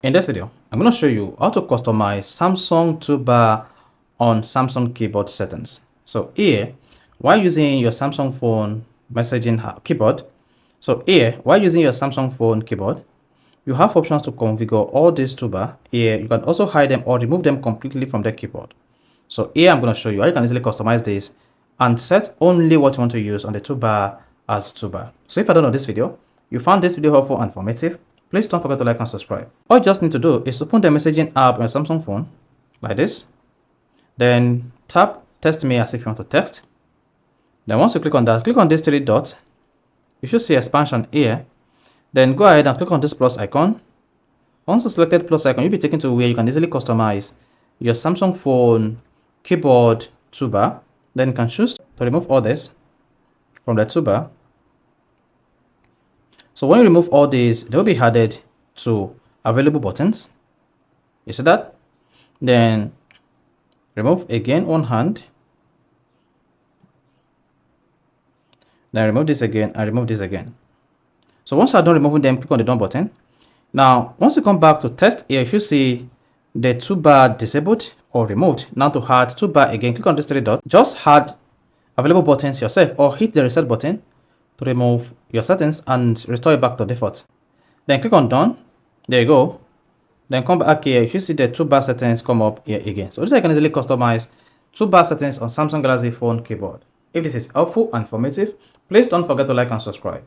In this video, I'm going to show you how to customize Samsung toolbar on Samsung keyboard settings. So here, while using your Samsung phone messaging keyboard, you have options to configure all these toolbar. Here, you can also hide them or remove them completely from the keyboard. So here, I'm going to show you how you can easily customize this and set only what you want to use on the toolbar as toolbar. So if I don't know this video, you found this video helpful and informative, please don't forget to like and subscribe. All you just need to do is open the messaging app on your Samsung phone like this. Then tap text me as if you want to text. Then once you click on that, click on these three dots. You should see expansion here. Then go ahead and click on this plus icon. Once you selected plus icon, you'll be taken to where you can easily customize your Samsung phone keyboard toolbar. Then you can choose to remove all this from the toolbar. So when you remove all these, they'll be added to available buttons. You see that? Then remove again one hand. Then remove this again and remove this again. So once you're done removing them, click on the done button. Now, once you come back to test here, you should see the toolbar disabled or removed. Now to add toolbar again, click on this three dots. Just add available buttons yourself or hit the reset button to remove your settings and restore it back to default. Then click on done. There you go. Then come back here. You should see the toolbar settings come up here again. So this is how you can easily customize toolbar settings on Samsung Galaxy phone keyboard. If this is helpful and informative, please don't forget to like and subscribe.